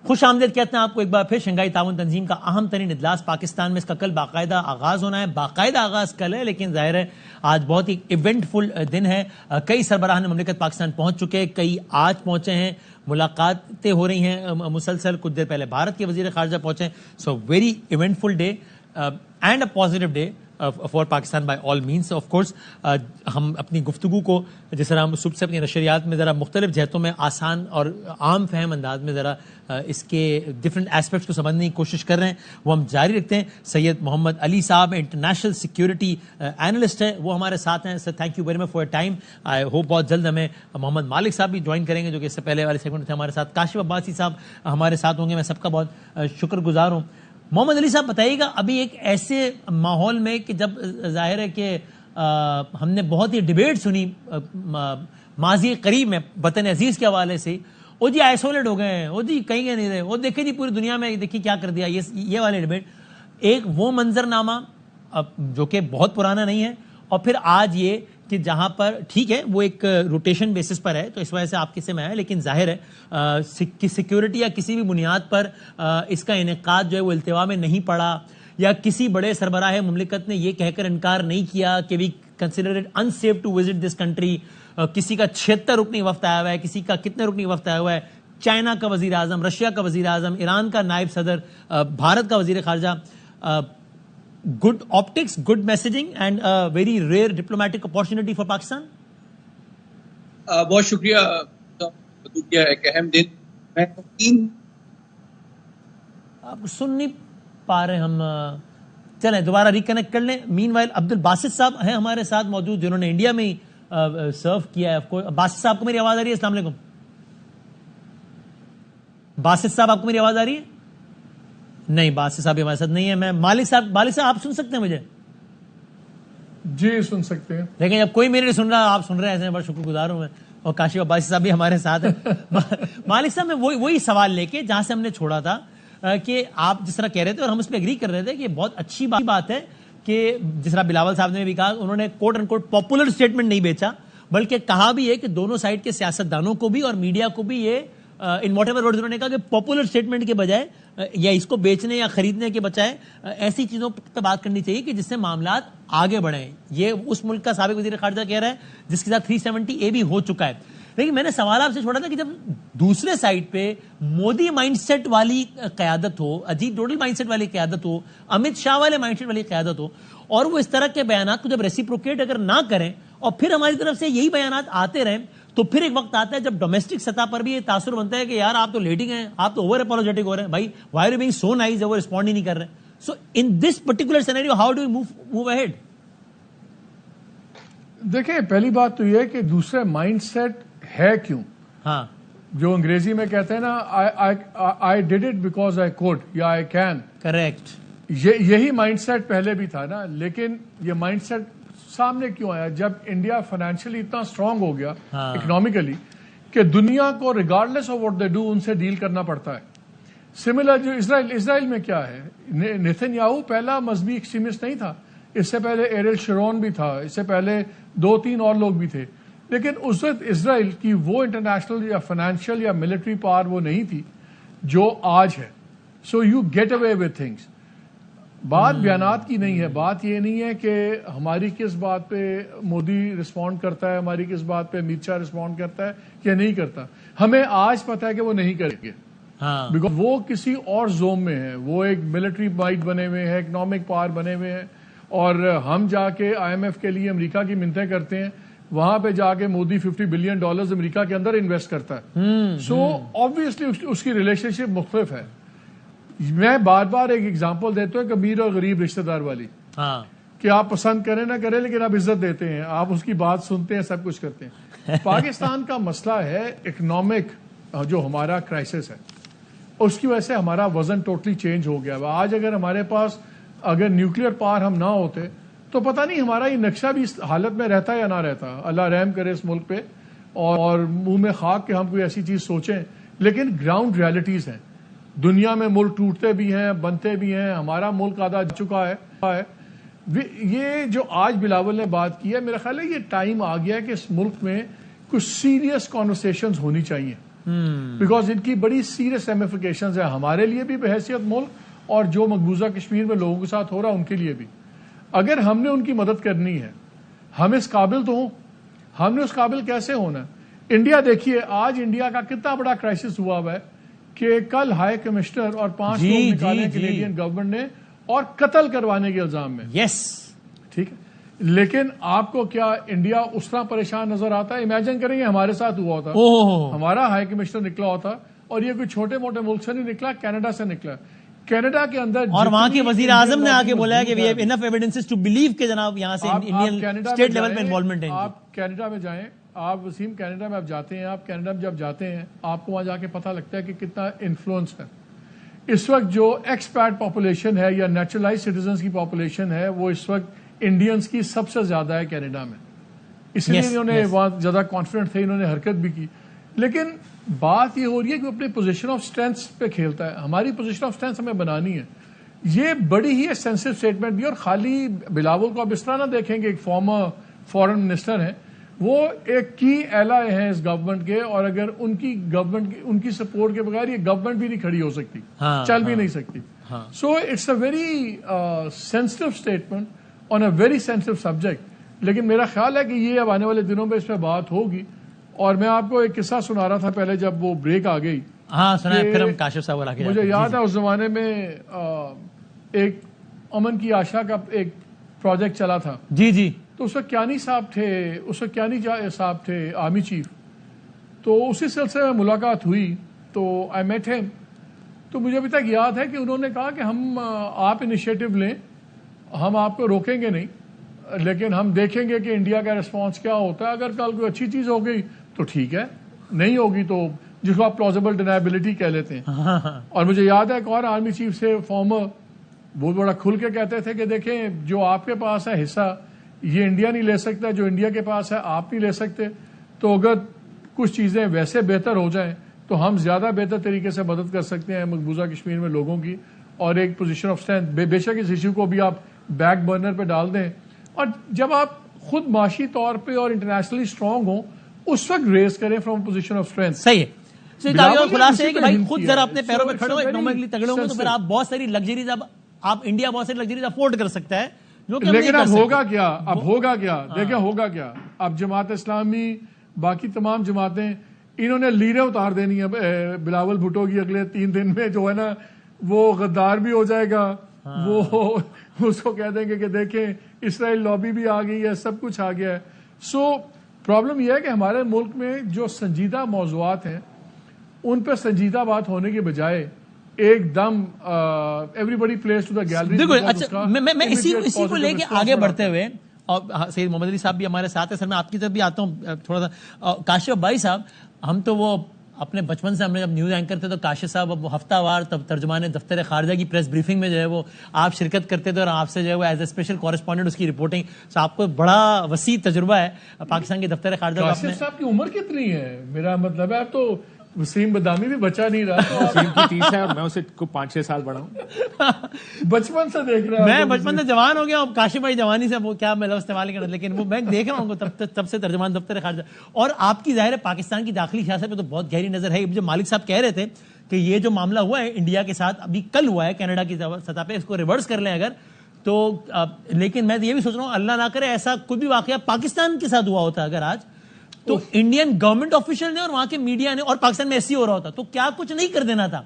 خوش آمدید کہتے ہیں آپ کو ایک بار پھر شنگھائی تعاون تنظیم کا اہم ترین اجلاس پاکستان میں. اس کا کل باقاعدہ آغاز ہونا ہے. باقاعدہ آغاز کل ہے لیکن ظاہر ہے آج بہت ہی ایونٹ فل دن ہے. کئی سربراہان مملکت پاکستان پہنچ چکے, کئی آج پہنچے ہیں, ملاقاتیں ہو رہی ہیں مسلسل. کچھ دیر پہلے بھارت کے وزیر خارجہ پہنچے. So very eventful day and a positive day for Pakistan by all means. Of course ہم اپنی گفتگو کو جس طرح ہم صبح سے اپنی نشریات میں ذرا مختلف جہتوں میں آسان اور عام فہم انداز میں ذرا اس کے ڈفرینٹ ایسپیکٹس کو سمجھنے کی کوشش کر رہے ہیں, وہ ہم جاری رکھتے ہیں. سید محمد علی صاحب انٹرنیشنل سیکیورٹی اینالسٹ ہیں, وہ ہمارے ساتھ ہیں. Sir thank you very much for your time. I hope بہت جلد ہمیں محمد مالک صاحب بھی جوائن کریں گے جو کہ اس سے پہلے والے سیگمنٹ تھے ہمارے ساتھ. کاشف عباسی صاحب ہمارے ساتھ ہوں گے. میں سب کا بہت شکر گزار ہوں. محمد علی صاحب بتائیے گا, ابھی ایک ایسے ماحول میں کہ جب ظاہر ہے کہ ہم نے بہت ہی ڈیبیٹ سنی ماضی قریب میں وطن عزیز کے حوالے سے, وہ جی آئسولیٹ ہو گئے ہیں, وہ جی کہیں گے نہیں رہے, وہ دیکھیں جی پوری دنیا میں دیکھیں کیا کر دیا, یہ والے ڈیبیٹ. ایک وہ منظر نامہ جو کہ بہت پرانا نہیں ہے, اور پھر آج یہ کہ جہاں پر ٹھیک ہے وہ ایک روٹیشن بیسس پر ہے تو اس وجہ سے آپ کس سے میں آئے, لیکن ظاہر ہے کہ سیکیورٹی یا کسی بھی بنیاد پر اس کا انعقاد جو ہے وہ التوا میں نہیں پڑا, یا کسی بڑے سربراہ مملکت نے یہ کہہ کر انکار نہیں کیا کہ we consider it unsafe to visit this country. کسی کا 76 رکنی وفد آیا ہوا ہے, کسی کا کتنے رکنی وفد آیا ہوا ہے, چائنا کا وزیر اعظم, رشیا کا وزیر اعظم, ایران کا نائب صدر, بھارت کا وزیر خارجہ. Good optics, good messaging and very rare diplomatic opportunity for Pakistan. بہت شکریہ. ایک اہم دن آپ سن نہیں پا رہے ہم, چلیں دوبارہ ریکنیکٹ کر لیں. مین وائل عبد الباسط صاحب ہیں ہمارے ساتھ موجود جنہوں نے انڈیا میں ہی سرو کیا ہے. باسط صاحب کو میری آواز آ رہی ہے؟ السلام علیکم باسط صاحب, آپ کو میری آواز آ رہی ہے؟ نہیں, باسط صاحب ہمارے ساتھ نہیں ہے. میں مالک صاحب آپ سن سکتے ہیں مجھے؟ جی سن سکتے ہیں, لیکن جب کوئی میرے نہیں سن رہا, آپ سن رہے ہیں, ایسے بڑا شکر گزار ہوں میں. اور کاشف عباسی صاحب بھی ہمارے ساتھ ہیں. مالک صاحب میں وہی سوال لے کے جہاں سے ہم نے چھوڑا تھا کہ آپ جس طرح کہہ رہے تھے اور ہم اس پہ اگری کر رہے تھے کہ بہت اچھی بات ہے کہ جس طرح بلاول صاحب نے بھی کہا, انہوں نے کوٹ اینڈ کوٹ پاپولر اسٹیٹمنٹ نہیں بیچا, بلکہ کہا بھی ہے کہ دونوں سائڈ کے سیاستدانوں کو بھی اور میڈیا کو بھی یہ ان واٹ ایور ورڈز انہوں نے کہا کہ پاپولر اسٹیٹمنٹ کے بجائے یا اس کو بیچنے یا خریدنے کے بجائے ایسی چیزوں پہ بات کرنی چاہیے کہ جس سے معاملات آگے بڑھیں. یہ اس ملک کا سابق وزیر خارجہ کہہ رہا ہے جس کے ساتھ 370A بھی ہو چکا ہے. لیکن میں نے سوال آپ سے چھوڑا تھا کہ جب دوسرے سائڈ پہ مودی مائنڈ سیٹ والی قیادت ہو, اجیت ڈوڈل مائنڈ سیٹ والی قیادت ہو, امت شاہ والے مائنڈ سیٹ والی قیادت ہو, اور وہ اس طرح کے بیانات کو جب ریسیپروکیٹ اگر نہ کریں اور پھر ہماری طرف سے یہی بیانات آتے رہیں, تو پھر ایک وقت آتا ہے جب ڈومیسٹک سطح پر بھی یہ تاثر بنتا ہے کہ یار آپ تو لیٹنگ ہیں, آپ تو اوور اپولوجیٹک ہو رہے ہیں. بھائی why are being so nice, وہ رسپونڈ ہی نہیں کر رہے. So in this particular scenario how do you move ahead? دیکھیں پہلی بات تو یہ ہے کہ دوسرے مائنڈ سیٹ ہے کیوں. ہاں, جو انگریزی میں کہتے ہیں نا I did it because I could یا آئی کین. کریکٹ. یہی مائنڈ سیٹ پہلے بھی تھا نا, لیکن یہ مائنڈ سیٹ سامنے کیوں آیا جب انڈیا فائنینشلی اتنا اسٹرانگ ہو گیا اکنامکلی کہ دنیا کو regardless of what they do in سے ڈیل کرنا پڑتا ہے. سملر جو اسرائیل میں کیا ہے, نیتن یاہو پہلا مذہبی ایکسٹریمسٹ نہیں تھا, اس سے پہلے ایریل شرون بھی تھا, اس سے پہلے 2-3 اور لوگ بھی تھے, لیکن اس وقت اسرائیل کی وہ انٹرنیشنل یا فائنینشیل یا ملٹری پاور وہ نہیں تھی جو آج ہے. So you get away with things. بات بیانات کی نہیں ہے, بات یہ نہیں ہے کہ ہماری کس بات پہ مودی رسپونڈ کرتا ہے, ہماری کس بات پہ امت شاہ رسپونڈ کرتا ہے یا نہیں کرتا. ہمیں آج پتا ہے کہ وہ نہیں کریں گے, بیکاز وہ کسی اور زوم میں ہے, وہ ایک ملٹری مائٹ بنے ہوئے ہیں, اکنامک پاور بنے ہوئے ہیں, اور ہم جا کے IMF کے لیے امریکہ کی منتیں کرتے ہیں, وہاں پہ جا کے مودی $50 بلین امریکہ کے اندر انویسٹ کرتا ہے. سو آبویسلی اس کی ریلیشن شپ مختلف ہے. میں بار بار ایک ایگزامپل دیتا ہوں, امیر اور غریب رشتہ دار والی, کہ آپ پسند کریں نہ کریں لیکن آپ عزت دیتے ہیں, آپ اس کی بات سنتے ہیں, سب کچھ کرتے ہیں. پاکستان کا مسئلہ ہے اکنامک جو ہمارا کرائسس ہے, اس کی وجہ سے ہمارا وزن ٹوٹلی چینج ہو گیا. آج اگر ہمارے پاس اگر نیوکلیر پاور ہم نہ ہوتے تو پتہ نہیں ہمارا یہ نقشہ بھی اس حالت میں رہتا یا نہ رہتا. اللہ رحم کرے اس ملک پہ, اور منہ میں خاک کہ ہم کوئی ایسی چیز سوچیں, لیکن گراؤنڈ ریالٹیز ہیں. دنیا میں ملک ٹوٹتے بھی ہیں, بنتے بھی ہیں, ہمارا ملک آدھا جا چکا ہے. یہ جو آج بلاول نے بات کی ہے, میرا خیال ہے یہ ٹائم آ گیا ہے کہ اس ملک میں کچھ سیریس کانورسیشنز ہونی چاہیے. بیکاز ان کی بڑی سیریس ریمیفیکیشنز ہیں ہمارے لیے بھی بحیثیت ملک اور جو مقبوضہ کشمیر میں لوگوں کے ساتھ ہو رہا ہے ان کے لیے بھی. اگر ہم نے ان کی مدد کرنی ہے ہم اس قابل تو ہوں. ہم نے اس قابل کیسے ہونا ہے؟ انڈیا دیکھیے آج انڈیا کا کتنا بڑا کرائسس ہوا ہے کہ کل ہائی کمشنر اور 5 لوگ نکالے کینیڈین گورنمنٹ نے اور قتل کروانے کے الزام میں. یس ٹھیک ہے, لیکن آپ کو کیا انڈیا اس طرح پریشان نظر آتا ہے؟ امیجن کریں گے ہمارے ساتھ ہوا ہوتا, ہمارا ہائی کمشنر نکلا ہوتا اور یہ کوئی چھوٹے موٹے ملک سے نہیں نکلا, کینیڈا سے نکلا. کینیڈا کے اندر اور وہاں کے وزیر اعظم نے آگے بولا ہے کہ we have enough evidences to believe کہ جناب یہاں سے انڈین اسٹیٹ لیول پہ انوالومنٹ ہے. آپ کینیڈا میں جائیں, آپ وسیم کینیڈا میں آپ جاتے ہیں, آپ کینیڈا میں جب جاتے ہیں آپ کو وہاں جا کے پتہ لگتا ہے کہ کتنا انفلوئنس ہے. اس وقت جو ایکسپیٹ پاپولیشن ہے یا نیچرلائز سٹیزنز کی پاپولیشن ہے وہ اس وقت انڈینز کی سب سے زیادہ ہے کینیڈا میں. اس لیے انہوں نے وہاں زیادہ کانفیڈنٹ تھے, انہوں نے حرکت بھی کی. لیکن بات یہ ہو رہی ہے کہ وہ اپنی پوزیشن آف اسٹرینتھ پہ کھیلتا ہے. ہماری پوزیشن آف اسٹرینتھ ہمیں بنانی ہے. یہ بڑی ہی سینسٹیو اسٹیٹمنٹ دی, اور خالی بلاول کو آپ اس طرح نہ دیکھیں کہ ایک فارمر فورن منسٹر ہیں, وہ ایک کی ایلائی ہیں اس گورنمنٹ کے, اور اگر ان کی گورنمنٹ ان کی سپورٹ کے بغیر یہ گورنمنٹ بھی نہیں کھڑی ہو سکتی, چل بھی نہیں سکتی. So it's a very sensitive statement on a very sensitive subject. لیکن میرا خیال ہے کہ یہ اب آنے والے دنوں میں اس پہ بات ہوگی. اور میں آپ کو ایک قصہ سنا رہا تھا پہلے جب وہ بریک آ گئی. ہاں سنا ہے, پھر ہم کاشف صاحب کو مجھے یاد ہے اس زمانے میں ایک امن کی آشا کا ایک پروجیکٹ چلا تھا. جی جی. تو اس وقت کیانی صاحب تھے, اس وقت کیانی صاحب تھے آرمی چیف. تو اسی سلسلے میں ملاقات ہوئی تو آئی میٹ ہم. تو مجھے ابھی تک یاد ہے کہ انہوں نے کہا کہ ہم آپ انیشیٹو لیں, ہم آپ کو روکیں گے نہیں, لیکن ہم دیکھیں گے کہ انڈیا کا ریسپانس کیا ہوتا ہے. اگر کل کوئی اچھی چیز ہو گئی تو ٹھیک ہے, نہیں ہوگی تو جس کو آپ پلازیبل ڈینائبلٹی کہہ لیتے ہیں. اور مجھے یاد ہے ایک اور آرمی چیف سے فارمر بہت بڑا کھل کے کہتے تھے کہ دیکھیں جو آپ کے پاس ہے حصہ یہ انڈیا نہیں لے سکتا, جو انڈیا کے پاس ہے آپ نہیں لے سکتے. تو اگر کچھ چیزیں ویسے بہتر ہو جائیں تو ہم زیادہ بہتر طریقے سے مدد کر سکتے ہیں مقبوضہ کشمیر میں لوگوں کی, اور ایک پوزیشن آف اسٹرینتھ بے شک اس ایشو کو بھی آپ بیک برنر پہ ڈال دیں. اور جب آپ خود معاشی طور پہ اور انٹرنیشنلی اسٹرانگ ہوں اس وقت ریز کریں فرام پوزیشن آف اسٹرینتھ. صحیح ہے. خلاصے ہے کہ بھائی خود ذرا اپنے پیروں پہ کھڑے ہو, اکنامکلی تگڑے ہوں گے تو پھر آپ بہت ساری لگژریز, آپ انڈیا بہت ساری لگژریز افورڈ کر سکتا ہے. لیکن اب ہوگا کیا, دیکھیں ہوگا کیا. اب جماعت اسلامی باقی تمام جماعتیں انہوں نے لیریں اتار دینی ہے بلاول بھٹو کی اگلے 3 دن میں, جو ہے نا وہ غدار بھی ہو جائے گا, وہ اس کو کہہ دیں گے کہ دیکھیں اسرائیل لابی بھی آ گئی ہے, سب کچھ آ گیا ہے. سو پرابلم یہ ہے کہ ہمارے ملک میں جو سنجیدہ موضوعات ہیں ان پہ سنجیدہ بات ہونے کے بجائے ایک دم everybody plays to the gallery. دیکھو اچھا, میں اسی کو لے کے آگے بڑھتے ہوئے, اور سید محمد علی صاحب بھی ہمارے ساتھ ہیں. سر میں آپ کی طرف بھی آتا ہوں تھوڑا سا. کاشف بھائی صاحب, ہم تو وہ اپنے بچپن سے ہم نے جب نیوز اینکر تھے تو کاشف صاحب اب ہفتہ وار تب ترجمان دفتر خارجہ کی پریس بریفنگ میں جو ہے وہ آپ شرکت کرتے تھے, اور آپ سے جو ہے وہ ایز اے اسپیشل کورسپونڈنٹ اس کی رپورٹنگ. سو آپ کو بڑا وسیع تجربہ ہے پاکستان کے دفتر خارجہ کا. کاشف صاحب کی عمر کتنی ہے؟ میرا مطلب ہے تو وسیم بدامی بھی بچا نہیں رہا. وسیم کی 30 ہے اور میں اسے 5-6 سال بڑا ہوں. بچپن سے دیکھ رہا ہوں. میں بچپن سے جوان ہو گیا ہوں, کاشف بھائی جوانی سے وہ کیا میں لفظ استعمال کرتا, لیکن وہ میں دیکھ رہا ہوں تب سے ترجمان دفتر خارجہ. اور آپ کی ظاہر ہے پاکستان کی داخلی سیاست پہ تو بہت گہری نظر ہے. جو مالک صاحب کہہ رہے تھے کہ یہ جو معاملہ ہوا ہے انڈیا کے ساتھ ابھی کل ہوا ہے کینیڈا کی سطح پہ, اس کو ریورس کر لیں اگر تو, لیکن میں یہ بھی سوچ رہا ہوں اللہ نہ کرے ایسا کوئی بھی واقعہ پاکستان کے ساتھ ہوا ہوتا اگر آج, تو انڈین گورنمنٹ آفیشل نے اور وہاں کے میڈیا نے, اور پاکستان میں ایسی ہو رہا ہوتا تو کیا کچھ نہیں کر دینا تھا.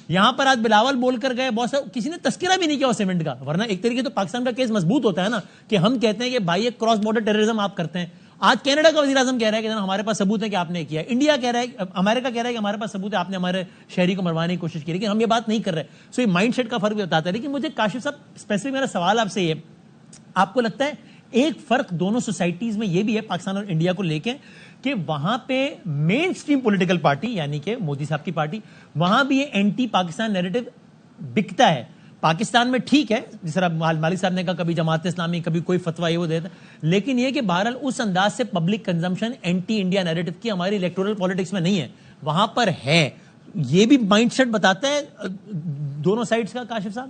یہاں پر آج بلاول بول کر گئے, بہت سارا کسی نے تذکرہ بھی نہیں کیا اس ایونٹ کا, ورنہ ایک طریقے تو پاکستان کا کیس مضبوط ہوتا ہے نا کہ ہم کہتے ہیں کہ بھائی ایک کراس بارڈر ٹیررزم آپ کرتے ہیں. آج کینیڈا کا وزیر اعظم کہہ رہا ہے کہ ہمارے پاس ثبوت ہے کہ آپ نے کیا. انڈیا کہہ رہا ہے, امریکہ کہہ رہا ہے کہ ہمارے پاس ثبوت ہے آپ نے ہمارے شہری کو مروانے کی کوشش کی, لیکن ہم یہ بات نہیں کر رہے. سو یہ مائنڈ سیٹ کا فرق بھی بتاتا ہے. لیکن مجھے کاشف صاحب اسپیسیفک میرا سوال آپ سے یہ, آپ کو لگتا ہے ایک فرق دونوں سوسائٹیز میں یہ بھی ہے پاکستان اور انڈیا کو لے کے کہ وہاں پہ مین سٹریم پولیٹیکل پارٹی یعنی کہ مودی صاحب کی پارٹی, وہاں بھی یہ اینٹی پاکستان نیریٹو بکتا ہے. پاکستان میں ٹھیک ہے جس طرح مالک صاحب نے کہا کبھی جماعت اسلامی کبھی کوئی فتویٰ یہ وہ دیتا, لیکن یہ کہ بہرحال اس انداز سے public consumption anti India narrative کی ہماری الیکٹورل پالیٹکس میں نہیں ہے, وہاں پر ہے. یہ بھی مائنڈ سیٹ بتاتا ہے دونوں سائڈز کا کاشف صاحب.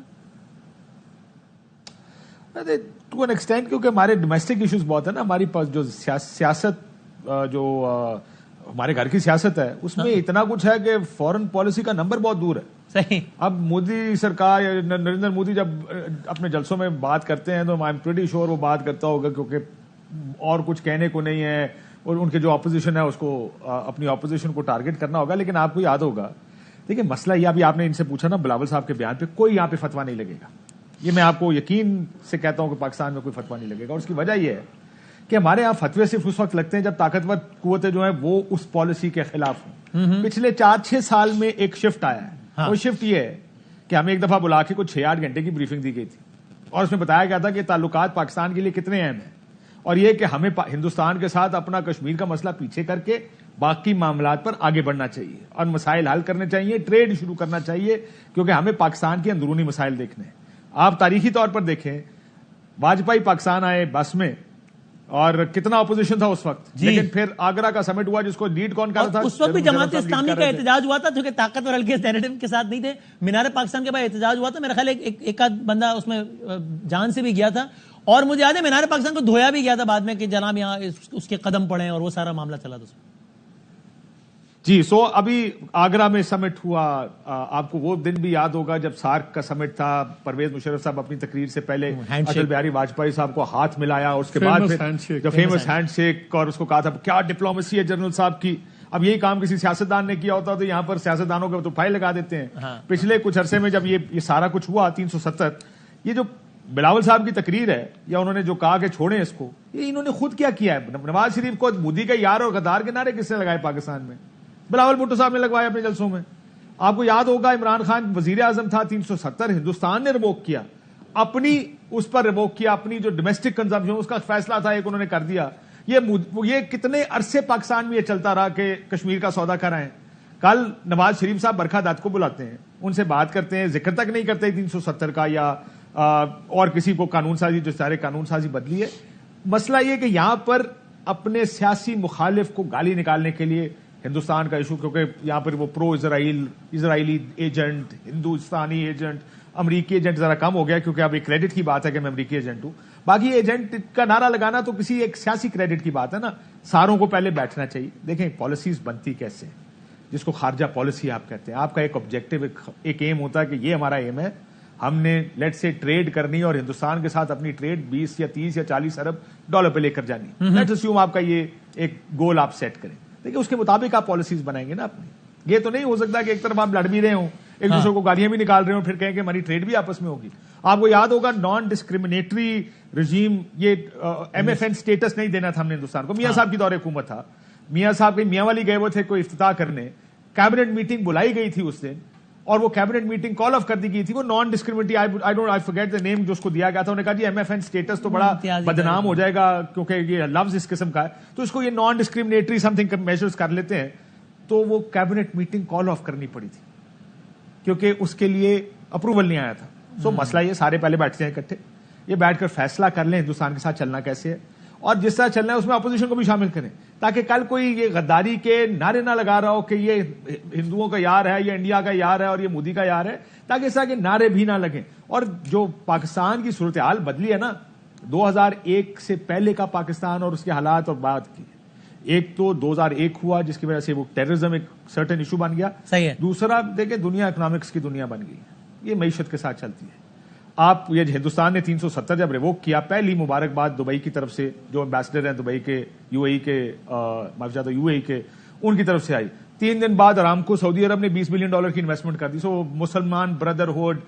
ٹو این ایکسٹینٹ, کیونکہ ہمارے ڈومیسٹک ایشوز بہت ہیں نا, ہماری پاس جو سیاست جو ہمارے گھر کی سیاست ہے اس میں اتنا کچھ ہے کہ فورن پالیسی کا نمبر بہت دور ہے. صحیح. اب مودی سرکار یا نریندر مودی جب اپنے جلسوں میں بات کرتے ہیں تو آئی ایم پریٹی شیور وہ بات کرتا ہوگا کیونکہ اور کچھ کہنے کو نہیں ہے اور ان کے جو اپوزیشن ہے اس کو اپنی اپوزیشن کو ٹارگٹ کرنا ہوگا. لیکن آپ کو یاد ہوگا دیکھیں مسئلہ یہ ابھی آپ نے ان سے پوچھا نا بلاول صاحب کے بیان پہ کوئی یہاں پہ فتویٰ نہیں لگے گا. یہ میں آپ کو یقین سے کہتا ہوں کہ پاکستان میں کوئی فتویٰ نہیں لگے گا. اور اس کی وجہ یہ ہے کہ ہمارے یہاں فتوے صرف اس وقت لگتے ہیں جب طاقتور قوتیں جو ہیں وہ اس پالیسی کے خلاف ہوں. پچھلے 4-6 سال میں ایک شفٹ آیا ہے. وہ شفٹ یہ ہے کہ ہمیں ایک دفعہ بلا کے کچھ 6-8 گھنٹے کی بریفنگ دی گئی تھی اور اس میں بتایا گیا تھا کہ تعلقات پاکستان کے لیے کتنے اہم ہیں اور یہ کہ ہمیں ہندوستان کے ساتھ اپنا کشمیر کا مسئلہ پیچھے کر کے باقی معاملات پر آگے بڑھنا چاہیے اور مسائل حل کرنے چاہیے, ٹریڈ شروع کرنا چاہیے کیونکہ ہمیں پاکستان کے اندرونی مسائل دیکھنے ہیں. آپ تاریخی طور پر دیکھیں واجپئی پاکستان آئے بس میں اور کتنا اپوزیشن تھا اس وقت, لیکن پھر آگرہ کا سمٹ ہوا جس کو لیڈ کون کر رہا تھا, اس وقت بھی جماعت اسلامی کا احتجاج ہوا تھا جو کہ طاقتور حلقے نیریٹو کے ساتھ نہیں تھے. مینار پاکستان کے بعد احتجاج ہوا تھا, میرا خیال ایک آدھ بندہ اس میں جان سے بھی گیا تھا اور مجھے یاد ہے مینار پاکستان کو دھویا بھی گیا تھا بعد میں کہ جناب یہاں اس کے قدم پڑے اور وہ سارا معاملہ چلا تھا. جی سو ابھی آگرہ میں سمٹ ہوا, آپ کو وہ دن بھی یاد ہوگا جب سارک کا سمٹ تھا, پرویز مشرف صاحب اپنی تقریر سے پہلے اٹل بہاری واجپئی صاحب کو ہاتھ ملایا اور اس کے بعد پھر فیمس ہینڈ شیک اور اس کو کہا تھا کیا ڈپلومیسی ہے جنرل صاحب کی. اب یہی کام کسی سیاستدان نے کیا ہوتا تو یہاں پر سیاستدانوں کو تو فائل لگا دیتے ہیں. پچھلے کچھ عرصے میں جب یہ سارا کچھ ہوا 370 یہ جو بلاول صاحب کی تقریر ہے یا انہوں نے جو کہا کہ چھوڑیں اس کو, یہ انہوں نے خود کیا ہے. نواز شریف کو مودی کا یار اور غدار کے نعرے کس نے لگائے پاکستان میں؟ بلاول بھٹو صاحب نے لگوایا اپنے جلسوں میں. آپ کو یاد ہوگا عمران خان وزیر اعظم تھا 370 ہندوستان نے ریووک کیا, اپنی اس پر ریووک کیا, اپنی جو ڈومیسٹک کنزمپشن اس کا فیصلہ تھا ایک انہوں نے کر دیا. یہ کتنے عرصے پاکستان میں یہ چلتا رہا کہ کشمیر کا سودا کرائیں. کل نواز شریف صاحب برکھا دت کو بلاتے ہیں, ان سے بات کرتے ہیں, ذکر تک نہیں کرتے 370 کا یا اور کسی کو قانون سازی جو سارے قانون سازی بدلی ہے. مسئلہ یہ کہ یہاں پر اپنے سیاسی مخالف کو گالی نکالنے کے لیے ہندوستان کا ایشو, کیونکہ یہاں پر وہ پرو اسرائیلی ایجنٹ, ہندوستانی ایجنٹ, امریکی ایجنٹ ذرا کم ہو گیا کیونکہ اب ایک کریڈٹ کی بات ہے کہ میں امریکی ایجنٹ ہوں. باقی ایجنٹ کا نعرہ لگانا تو کسی ایک سیاسی کریڈٹ کی بات ہے نا. ساروں کو پہلے بیٹھنا چاہیے. دیکھیں پالیسیز بنتی کیسے, جس کو خارجہ پالیسی آپ کہتے ہیں. آپ کا ایک آبجیکٹو ایک ایم ہوتا ہے کہ یہ ہمارا ایم ہے, ہم نے لیٹ سے ٹریڈ کرنی اور ہندوستان کے ساتھ اپنی ٹریڈ 20 یا 30 یا 40 ارب ڈالر پہ لے کر جانی. لیٹس اسیوم آپ کا یہ ایک گول آپ سیٹ کریں. دیکھیں اس کے مطابق آپ پالیسیز بنائیں گے نا اپنی. یہ تو نہیں ہو سکتا کہ ایک طرف آپ لڑ بھی رہے ہوں, ایک دوسرے کو گالیاں بھی نکال رہے ہوں, پھر کہیں کہ ہماری ٹریڈ بھی آپس میں ہوگی. آپ کو یاد ہوگا نان ڈسکریمنیٹری رجیم, یہ ایم ایف این اسٹیٹس نہیں دینا تھا ہم نے ہندوستان کو. میاں صاحب کی دور حکومت تھا, میاں صاحب کہیں میاں والی گئے ہوئے تھے کوئی افتتاح کرنے, کیبنٹ میٹنگ بلائی گئی تھی اس دن اور وہ کیبنٹ میٹنگ کال آف کر دی گئی تھی. وہ non discriminatory I forget the name جو اس کو دیا گیا تھا, انہوں نے کہا جی ایم ایف این اسٹیٹس تو بڑا بدنام ہو جائے گا کیونکہ یہ لفظ اس قسم کا ہے, تو اس کو یہ naan discriminatory some thing measures کر لیتے ہیں. تو وہ کیبنٹ میٹنگ کال آف کرنی پڑی تھی کیونکہ اس کے لیے اپروول نہیں آیا تھا. سو مسئلہ یہ سارے پہلے بیٹھتے ہیں اکٹھے, یہ بیٹھ کر فیصلہ کر لیں ہندوستان کے ساتھ چلنا کیسے ہے اور جس طرح چلنا ہے اس میں اپوزیشن کو بھی شامل کریں تاکہ کل کوئی یہ غداری کے نعرے نہ لگا رہا ہو کہ یہ ہندوؤں کا یار ہے, یہ انڈیا کا یار ہے اور یہ مودی کا یار ہے, تاکہ اس طرح کے نعرے بھی نہ لگیں. اور جو پاکستان کی صورتحال بدلی ہے نا 2001 سے پہلے کا پاکستان اور اس کے حالات اور بعد کی, ایک تو 2001 ہوا جس کی وجہ سے وہ ٹیررزم ایک سرٹن ایشو بن گیا. صحیح ہے. دوسرا دیکھیں دنیا اکنامکس کی دنیا بن گئی, یہ معیشت کے ساتھ چلتی ہے. آپ یہ ہندوستان نے 370 جب ریووک کیا, پہلی مبارکباد دبئی کی طرف سے, جو ایمبیسڈر ہیں دبئی کے یو اے ای کے ان کی طرف سے آئی. 3 دن بعد ارامکو سعودی عرب نے $20 بلین کی انویسٹمنٹ کر دی. سو مسلمان brotherhood,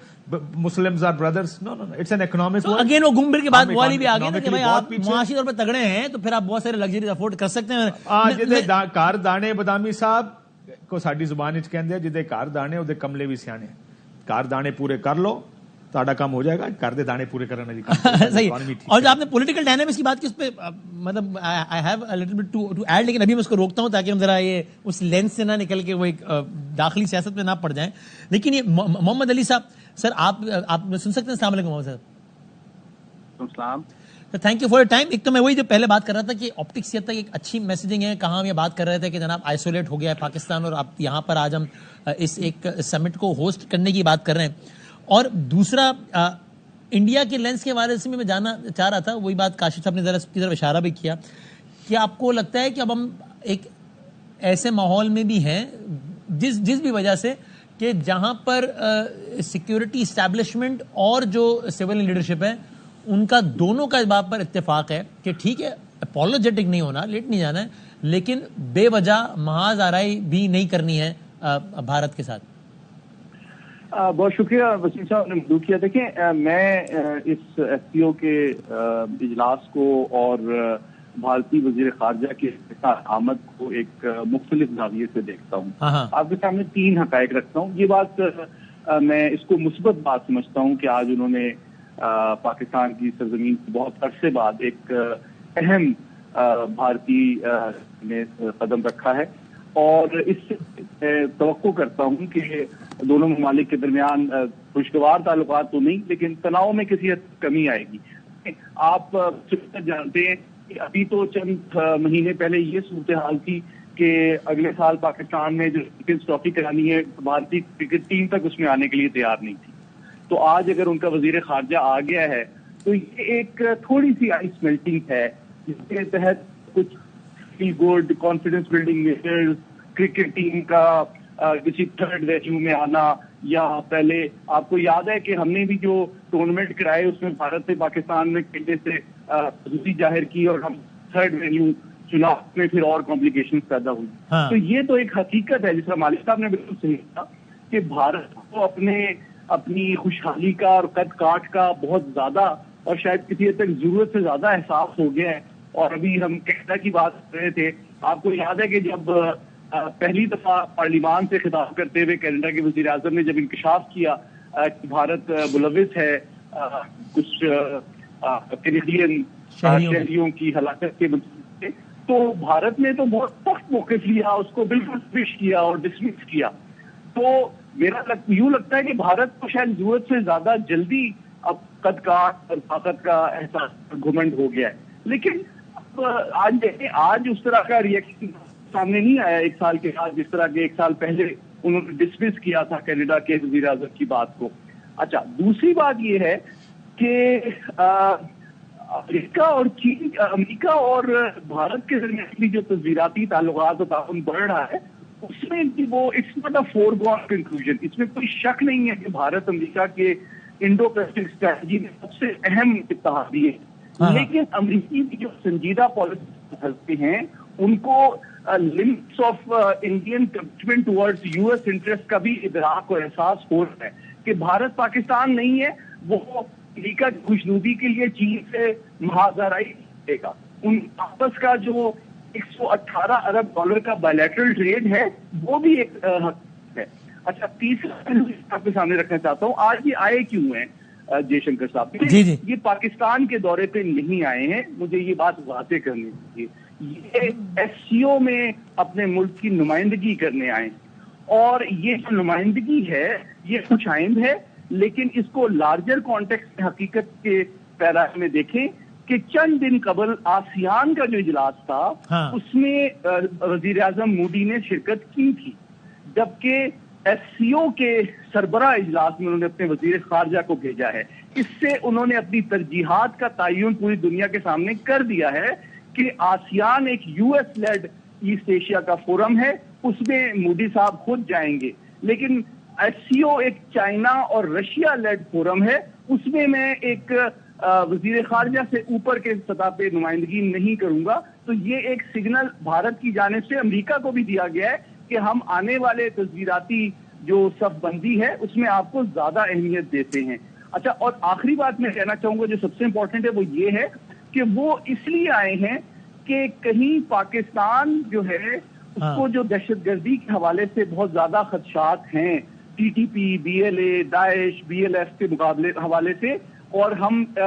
Muslims are brothers, no it's an economic war. Again وہ گھوم پھر کے بعد وہ والی بھی آ گئی کہ بھائی آپ معاشی طور پہ تگڑے ہیں تو پھر آپ بہت سارے لگژریز افورڈ کر سکتے ہیں. کار دانے بدامی صاحب کو ساڈی زبان وچ کہندے جدے کار دانے اودے کملے بھی سیانے. کار دانے پورے کر لو تہاڈا کام ہو جائے گا, کر دے دانے پورے کرنے والی صحیح. اور جو آپ نے پولیٹیکل ڈائنامکس کی بات کی اس پہ مطلب I have a little bit to add, لیکن ابھی میں اس کو روکتا ہوں تاکہ ہم ذرا یہ اس لینس سے نہ نکل کے وہ ایک داخلی سیاست میں نہ پڑ جائیں. لیکن یہ محمد علی صاحب, سر آپ سن سکتے ہیں؟ السلام علیکم محمد صاحب. السلام. Thank you for your time. ایک تو میں وہی جو پہلے بات کر رہا تھا کہ آپٹکس یہ تک ایک اچھی میسیجنگ ہے, کہاں ہم یہ بات کر رہے تھے کہ جناب آئسولیٹ ہو گیا ہے پاکستان اور اب یہاں پر آج ہم اس ایک سمٹ کو ہوسٹ کرنے کی بات کر رہے ہیں. اور دوسرا انڈیا کے لینس کے حوالے سے میں جاننا چاہ رہا تھا, وہی بات کاشف صاحب نے ذرا اس کی طرف اشارہ بھی کیا, کہ آپ کو لگتا ہے کہ اب ہم ایک ایسے ماحول میں بھی ہیں جس بھی وجہ سے کہ جہاں پر سیکیورٹی اسٹیبلشمنٹ اور جو سول لیڈرشپ ہے ان کا دونوں کا اس بات پر اتفاق ہے کہ ٹھیک ہے اپولوجیٹک نہیں ہونا, لیٹ نہیں جانا ہے, لیکن بے وجہ محاذ آرائی بھی نہیں کرنی ہے بھارت کے ساتھ. بہت شکریہ وسیم صاحب نے موضوع کیا. دیکھیں میں اس ایس سی او کے اجلاس کو اور بھارتی وزیر خارجہ کی آمد کو ایک مختلف زاویے سے دیکھتا ہوں. آپ کے سامنے 3 حقائق رکھتا ہوں. یہ بات میں اس کو مثبت بات سمجھتا ہوں کہ آج انہوں نے پاکستان کی سرزمین بہت عرصے بعد ایک اہم بھارتی نے قدم رکھا ہے, اور اس سے توقع کرتا ہوں کہ دونوں ممالک کے درمیان خوشگوار تعلقات تو نہیں لیکن تناؤ میں کسی حد تک کمی آئے گی. آپ جانتے ہیں کہ ابھی تو چند مہینے پہلے یہ صورتحال تھی کہ اگلے سال پاکستان میں جو چیمپئنز ٹرافی کرانی ہے بھارتی کرکٹ ٹیم تک اس میں آنے کے لیے تیار نہیں تھی. تو آج اگر ان کا وزیر خارجہ آ گیا ہے تو یہ ایک تھوڑی سی آئس میلٹنگ ہے جس کے تحت کچھ feel good confidence building measures, cricket team کا کسی تھرڈ وینیو میں آنا, یا پہلے آپ کو یاد ہے کہ ہم نے بھی جو ٹورنامنٹ کرائے اس میں بھارت سے پاکستان میں کھیلنے سے خوشی ظاہر کی اور ہم تھرڈ وینیو چنا, میں پھر اور کمپلیکیشنز پیدا ہوئی. تو یہ تو ایک حقیقت ہے جس طرح مالک صاحب نے بالکل صحیح کہا کہ بھارت کو اپنی خوشحالی کا اور قد کاٹ کا بہت زیادہ اور شاید کسی حد تک ضرورت سے زیادہ احساس ہو گیا ہے. اور ابھی ہم کینیڈا کی بات کر رہے تھے, آپ کو یاد ہے کہ جب پہلی دفعہ پارلیمان سے خطاب کرتے ہوئے کینیڈا کے وزیر اعظم نے جب انکشاف کیا کہ بھارت ملوث ہے کچھ کینیڈین شہریوں کی ہلاکت کے مطلب, تو بھارت نے تو بہت سخت موقف لیا, اس کو بالکل پیش کیا اور ڈسمس کیا. تو میرا یوں لگتا ہے کہ بھارت کو شاید ضرورت سے زیادہ جلدی اب قد کاٹ اور طاقت کا احساس گھمنڈ ہو گیا ہے. لیکن آج دیکھیں, آج اس طرح کا ریئیکشن سامنے نہیں آیا ایک سال کے بعد جس طرح کہ 1 سال پہلے انہوں نے ڈسمس کیا تھا کینیڈا کے وزیر اعظم کی بات کو. اچھا, دوسری بات یہ ہے کہ امریکہ اور بھارت کے درمیان جو تصویراتی تعلقات و تعاون بڑھ رہا ہے اس میں وہ it's not a foregone conclusion. اس میں کوئی شک نہیں ہے کہ بھارت امریکہ کے انڈو پیسفک اسٹریٹجی میں سب سے اہم اتحادی ہے, لیکن امریکی کی جو سنجیدہ پالیسی ہیں ان کو limits of Indian commitment towards U S interest کا بھی ادراک اور احساس ہو رہا ہے کہ بھارت پاکستان نہیں ہے, وہ امریکہ کی خوشنودی کے لیے چین سے محاذ آرائی کرے گا. ان آپس کا جو $118 ارب کا بائلیٹرل ٹریڈ ہے وہ بھی ایک حق ہے. اچھا, تیسرا آپ کے سامنے رکھنا چاہتا ہوں, آج یہ آئے کیوں ہیں جے شنکر صاحب؟ یہ پاکستان کے دورے پہ نہیں آئے ہیں, مجھے یہ بات واضح کرنی چاہیے. یہ ایس سی او میں اپنے ملک کی نمائندگی کرنے آئے, اور یہ جو نمائندگی ہے یہ خوش آئند ہے, لیکن اس کو لارجر کانٹیکسٹ میں حقیقت کے پیراہ میں دیکھیں کہ چند دن قبل آسیان کا جو اجلاس تھا اس میں وزیر اعظم مودی نے شرکت کی تھی, جبکہ ایس سی او کے سربراہ اجلاس میں انہوں نے اپنے وزیر خارجہ کو بھیجا ہے. اس سے انہوں نے اپنی ترجیحات کا تعین پوری دنیا کے سامنے کر دیا ہے کہ آسیان ایک U S led East Asia کا فورم ہے, اس میں مودی صاحب خود جائیں گے, لیکن ایس سی او ایک چائنا اور رشیا لیڈ فورم ہے, اس میں میں ایک وزیر خارجہ سے اوپر کے سطح پہ نمائندگی نہیں کروں گا. تو یہ ایک سگنل بھارت کی جانب سے امریکہ کو بھی دیا گیا ہے کہ ہم آنے والے تصویراتی جو صف بندی ہے اس میں آپ کو زیادہ اہمیت دیتے ہیں. اچھا, اور آخری بات میں کہنا چاہوں گا جو سب سے امپورٹنٹ ہے وہ یہ ہے کہ وہ اس لیے آئے ہیں کہ کہیں پاکستان جو ہے اس کو جو دہشت گردی کے حوالے سے بہت زیادہ خدشات ہیں, T T P, B L A, داعش, بی ایل ایف کے مقابلے حوالے سے, اور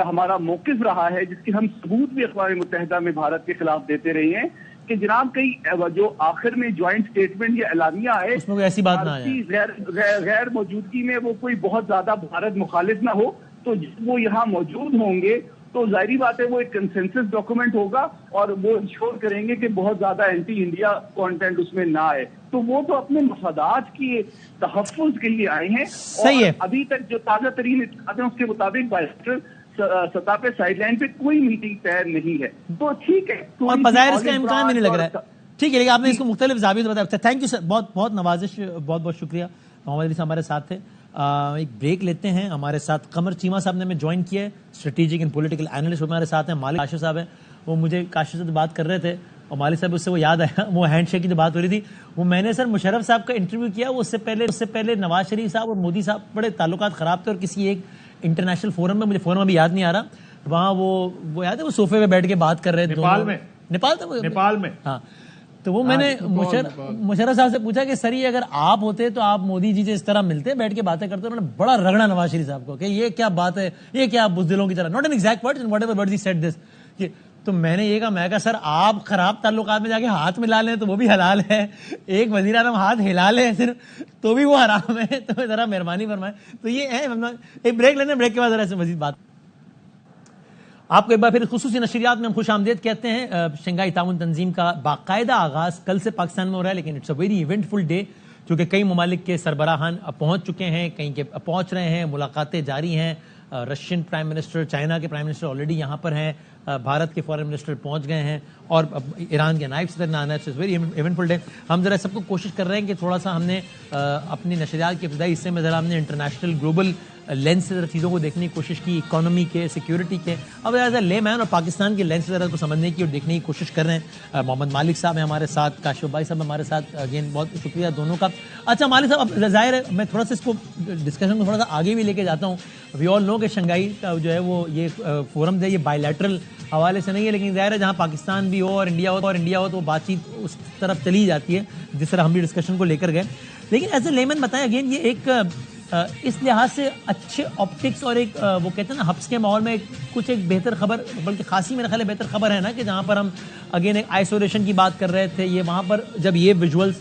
ہمارا موقف رہا ہے جس کے ہم ثبوت بھی اقوام متحدہ میں بھارت کے خلاف دیتے رہے ہیں کہ جناب کئی جو آخر میں جوائنٹ اسٹیٹمنٹ یا اعلامیہ آئے اس میں ایسی بات نہ آئے, غیر موجودگی میں وہ کوئی بہت زیادہ بھارت مخالف نہ ہو, تو جب وہ یہاں موجود ہوں گے تو ظاہری بات ہے وہ ایک کنسنسس ڈاکومنٹ ہوگا اور وہ انشور کریں گے کہ بہت زیادہ اینٹی انڈیا کانٹینٹ اس میں نہ آئے. تو وہ تو اپنے مفادات کی تحفظ کے لیے آئے ہیں, اور ابھی تک جو تازہ ترین اطلاعات ہیں اس کے مطابق بائیسٹر سطح پہ سائیڈ لائن پہ کوئی میٹنگ طے نہیں ہے. تو ٹھیک ہے, اور بظاہر اس کا امکان بھی نہیں لگ رہا ہے. ٹھیک ہے، لیکن آپ نے اس کو مختلف زاویے سے بتایا. تھینک یو سر، بہت بہت نوازش، بہت بہت شکریہ. محمد علی صاحب ہمارے ساتھ تھے. ایک بریک لیتے ہیں. ہمارے ساتھ قمر چیمہ صاحب نے ہمیں جوائن کیا ہے، اسٹریٹجک اینڈ پولیٹیکل اینالسٹ ہمارے ساتھ ہیں. مالک کاشف صاحب ہیں، وہ مجھے کاشف سے بات کر رہے تھے اور مالک صاحب اس سے وہ یاد آیا، وہ ہینڈ شیک کی جو بات ہو رہی تھی، وہ میں نے سر مشرف صاحب کا انٹرویو کیا، وہ اس سے پہلے نواز شریف صاحب اور مودی صاحب بڑے تعلقات خراب تھے، اور کسی ایک انٹرنیشنل فورم میں، مجھے فورم ابھی یاد نہیں آ رہا، وہاں وہ یاد ہے وہ صوفے پہ بیٹھ کے بات کر رہے تھے نیپال میں. ہاں، تو وہ میں نے مشرف صاحب سے پوچھا کہ سر یہ اگر آپ ہوتے تو آپ مودی جی سے اس طرح ملتے، بیٹھ کے باتیں کرتے. انہوں نے بڑا رگڑا نواز شریف صاحب کو کہ یہ کیا بات ہے، یہ کیا بزدلوں کی طرح، not an exact words and whatever words he said this. تو میں نے یہ کہا، میں کہا سر آپ خراب تعلقات میں جا کے ہاتھ ملا لیں تو وہ بھی حلال ہے، ایک وزیر اعظم ہاتھ ہلا لے صرف تو بھی وہ حرام ہے، تو ذرا مہربانی فرمائیں. تو یہ ہے، ایک بریک لینے، بریک کے بعد ذرا سے مزید بات. آپ کو ایک بار پھر خصوصی نشریات میں ہم خوش آمدید کہتے ہیں. شنگھائی تعاون تنظیم کا باقاعدہ آغاز کل سے پاکستان میں ہو رہا ہے، لیکن it's a very eventful day, کیونکہ کئی ممالک کے سربراہان پہنچ چکے ہیں، کہیں کے پہنچ رہے ہیں، ملاقاتیں جاری ہیں. رشین پرائم منسٹر، چائنا کے پرائم منسٹر آلریڈی یہاں پر ہیں، بھارت کے فارن منسٹر پہنچ گئے ہیں، اور ایران کے نائب صدر نے آنا ہے. Very eventful day. ہم ذرا سب کو کوشش کر رہے ہیں کہ تھوڑا سا ہم نے اپنی نشریات کے ابتدائی حصے میں ذرا ہم نے انٹرنیشنل گلوبل لینس سے ذرا چیزوں کو دیکھنے کی کوشش کی، اکانومی کے، سیکیورٹی کے، اب ایز اے لے مین اور پاکستان کے لینس سے ذرا کو سمجھنے کی اور دیکھنے کی کوشش کر رہے ہیں. محمد مالک صاحب ہیں ہمارے ساتھ، کاشف بھائی صاحب ہمارے ساتھ، اگین بہت شکریہ دونوں کا. اچھا مالک صاحب، اب ظاہر ہے میں تھوڑا سا اس کو ڈسکشن کو تھوڑا سا آگے بھی لے کے جاتا ہوں. وی آل نو کہ شنگھائی کا جو ہے وہ یہ فورم ہے، یہ بائی لیٹرل حوالے سے نہیں ہے، لیکن ظاہر ہے جہاں پاکستان بھی ہو اور انڈیا ہو تو وہ بات چیت اس طرف چلی جاتی ہے، جس طرح ہم بھی ڈسکشن کو لے کر گئے. لیکن ایز اے لیمن بتائیں اگین، یہ ایک اس لحاظ سے اچھے آپٹکس اور ایک وہ کہتے ہیں نا ہبس کے ماحول میں کچھ ایک بہتر خبر، بلکہ خاصی میرا خیال ہے بہتر خبر ہے نا، کہ جہاں پر ہم اگین ایک آئسولیشن کی بات کر رہے تھے، یہ وہاں پر جب یہ ویژولز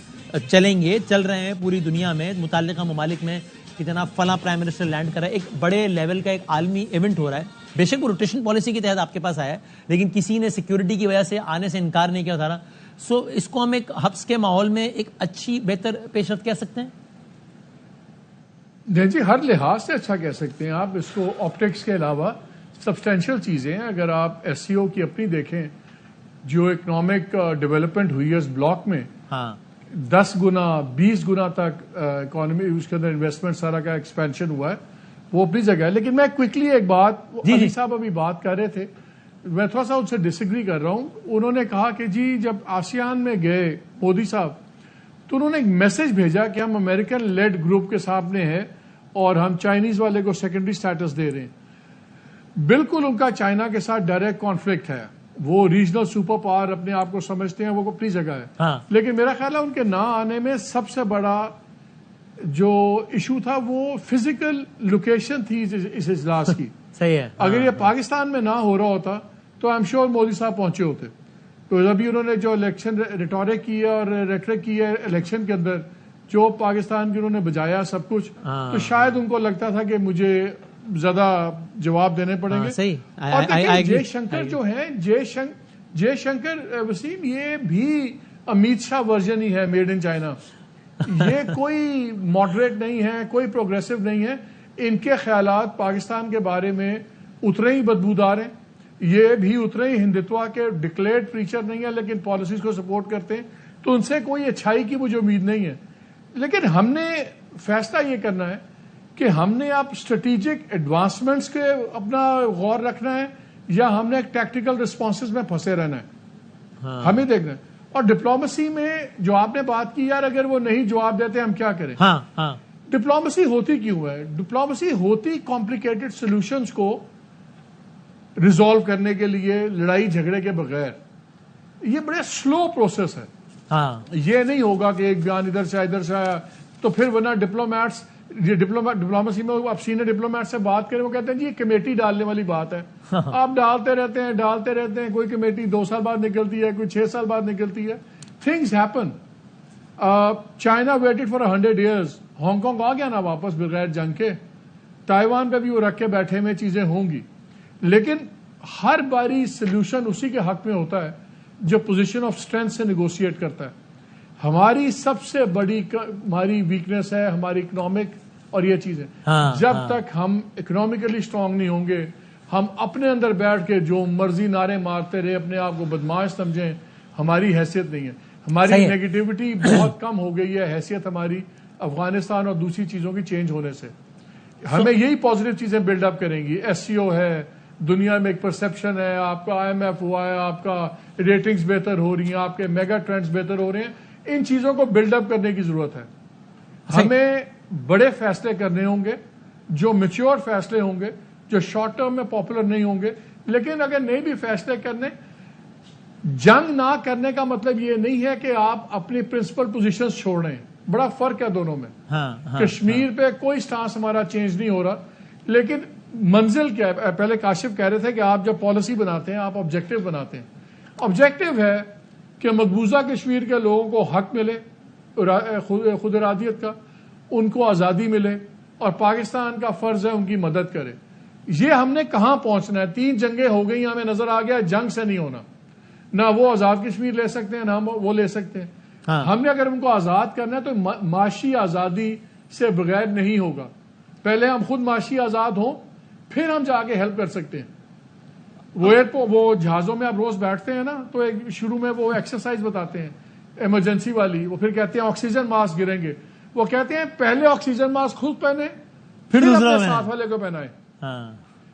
چل رہے ہیں پوری دنیا میں متعلقہ ممالک میں کہ جناب فلاں پرائم منسٹر لینڈ کر رہا ہے، ایک بڑے لیول کا ایک عالمی ایونٹ ہو رہا ہے. بے شک وہ روٹیشن پالیسی کے تحت آپ کے پاس آیا ہے، لیکن کسی نے سیکیورٹی کی وجہ سے آنے سے انکار نہیں کیا تھا. سو اس کو ہم ایک ہبس کے ماحول میں ایک اچھی بہتر پیش رفت کہہ سکتے ہیں. جی ہر لحاظ سے اچھا کہہ سکتے ہیں آپ اس کو. آپٹکس کے علاوہ سبسٹینشیل چیزیں ہیں. اگر آپ ایس سی او کی اپنی دیکھیں، جو اکنامک ڈیولپمنٹ ہوئی ہے اس بلاک میں، 10 گنا 20 گنا تک اکانومی اس کے اندر انویسٹمنٹ سارا کا ایکسپینشن ہوا ہے، وہ اپنی جگہ ہے. لیکن میں کوئکلی ایک بات، علی صاحب ابھی بات کر رہے تھے، میں تھوڑا سا ان سے ڈس ایگری کر رہا ہوں. انہوں نے کہا کہ جی جب آسیان میں گئے مودی صاحب تو انہوں نے ایک میسج بھیجا کہ ہم امریکن لیڈ گروپ کے سامنے ہیں اور ہم چائنیز والے کو سیکنڈری سٹیٹس دے رہے ہیں. بالکل ان کا چائنا کے ساتھ ڈائریکٹ کانفلکٹ ہے، وہ ریجنل سپر پاور اپنے آپ کو سمجھتے ہیں، وہ اپنی جگہ ہے. لیکن میرا خیال ہے ان کے نہ آنے میں سب سے بڑا جو ایشو تھا وہ فزیکل لوکیشن تھی اس اجلاس کی. صحیح ہے. اگر یہ پاکستان میں نہ ہو رہا ہوتا تو آئی ایم شیور مودی صاحب پہنچے ہوتے. تو ابھی انہوں نے جو الیکشن ریٹورک کی ہے اور ریٹرک کی ہے الیکشن کے اندر، جو پاکستان کی انہوں نے بجایا سب کچھ، تو شاید ان کو لگتا تھا کہ مجھے زیادہ جواب دینے پڑیں گے. اور جے شنکر جو ہیں، جے شنکر وسیم، یہ بھی امیت شاہ ورژن ہی ہے، میڈ ان چائنا. یہ کوئی ماڈریٹ نہیں ہے، کوئی پروگریسو نہیں ہے. ان کے خیالات پاکستان کے بارے میں اتنے ہی بدبودار ہیں. یہ بھی اتنے ہی ہندوتوا کے ڈکلیئرڈ پریچر نہیں ہے، لیکن پالیسیز کو سپورٹ کرتے ہیں. تو ان سے کوئی اچھائی کی مجھے امید نہیں ہے. لیکن ہم نے فیصلہ یہ کرنا ہے کہ ہم نے اب اسٹریٹجک ایڈوانسمنٹس کے اپنا غور رکھنا ہے، یا ہم نے ایک ٹیکٹیکل رسپانسز میں پھنسے رہنا ہے. ہمیں دیکھنا ہے. اور ڈپلومیسی میں جو آپ نے بات کی، یار اگر وہ نہیں جواب دیتے ہم کیا کریں. ڈپلومیسی ہوتی کیوں ہے؟ ڈپلومیسی ہوتی کمپلیکیٹڈ سولوشنز کو ریزالو کرنے کے لیے، لڑائی جھگڑے کے بغیر. یہ بڑے سلو پروسیس ہے. یہ نہیں ہوگا کہ ایک بیان ادھر سے ادھر سے آیا تو پھر ورنہ ڈپلومیٹس ڈپلومیسی میں آپ سینئر ڈپلومیٹ سے بات کریں، وہ کہتے ہیں جی یہ کمیٹی ڈالنے والی بات ہے. آپ ڈالتے رہتے ہیں، کوئی کمیٹی 2 سال بعد نکلتی ہے، کوئی 6 سال بعد نکلتی ہے. Things happen. China waited for 100 years. Hong Kong آ گیا نا واپس بغیر جنگ کے. تائیوان پہ بھی وہ رکھ کے بیٹھے میں چیزیں ہوں گی. لیکن ہر باری سلوشن اسی کے حق میں ہوتا ہے جو پوزیشن آف اسٹرینتھ سے نیگوشیٹ کرتا ہے. ہماری سب سے بڑی ہماری ویکنیس ہے ہماری اکنامک اور یہ چیزیں. جب تک ہم اکنامکلی اسٹرانگ نہیں ہوں گے، ہم اپنے اندر بیٹھ کے جو مرضی نعرے مارتے رہے، اپنے آپ کو بدماش سمجھیں، ہماری حیثیت نہیں ہے. ہماری نیگیٹیوٹی بہت کم ہو گئی ہے حیثیت ہماری افغانستان اور دوسری چیزوں کی چینج ہونے سے. ہمیں یہی پازیٹیو چیزیں بلڈ اپ کریں گی. ایس سی او ہے, دنیا میں ایک پرسپشن ہے, آپ کا آئی ایم ایف ہوا ہے, آپ کا ریٹنگز بہتر ہو رہی ہیں, آپ کے میگا ٹرینڈز بہتر ہو رہے ہیں. ان چیزوں کو بلڈ اپ کرنے کی ضرورت ہے. ہمیں بڑے فیصلے کرنے ہوں گے جو میچور فیصلے ہوں گے, جو شارٹ ٹرم میں پاپولر نہیں ہوں گے. لیکن اگر نہیں بھی فیصلے کرنے, جنگ نہ کرنے کا مطلب یہ نہیں ہے کہ آپ اپنی پرنسپل پوزیشنز چھوڑ رہے ہیں. بڑا فرق ہے دونوں میں. کشمیر پہ کوئی سٹانس ہمارا چینج نہیں ہو رہا, لیکن منزل کیا ہے؟ پہلے کاشف کہہ رہے تھے کہ آپ جب پالیسی بناتے ہیں آپ آبجیکٹو بناتے ہیں. آبجیکٹو ہے کہ مقبوضہ کشمیر کے لوگوں کو حق ملے خود ارادیت کا, ان کو آزادی ملے, اور پاکستان کا فرض ہے ان کی مدد کرے. یہ ہم نے کہاں پہنچنا ہے؟ 3 جنگیں ہو گئی, ہمیں نظر آ گیا جنگ سے نہیں ہونا. نہ وہ آزاد کشمیر لے سکتے ہیں, نہ ہم وہ لے سکتے ہیں. ہم نے اگر ان کو آزاد کرنا ہے تو معاشی آزادی سے بغیر نہیں ہوگا. پہلے ہم خود معاشی آزاد ہوں, پھر ہم جا کے ہیلپ کر سکتے ہیں. وہ جہازوں میں آپ روز بیٹھتے ہیں نا, تو شروع میں وہ ایکسرسائز بتاتے ہیں ایمرجنسی والی. وہ پھر کہتے ہیں آکسیجن ماسک گریں گے. وہ کہتے ہیں پہلے آکسیجن ماسک خود پہنے, پھر اپنے ساتھ والے کو پہنائے.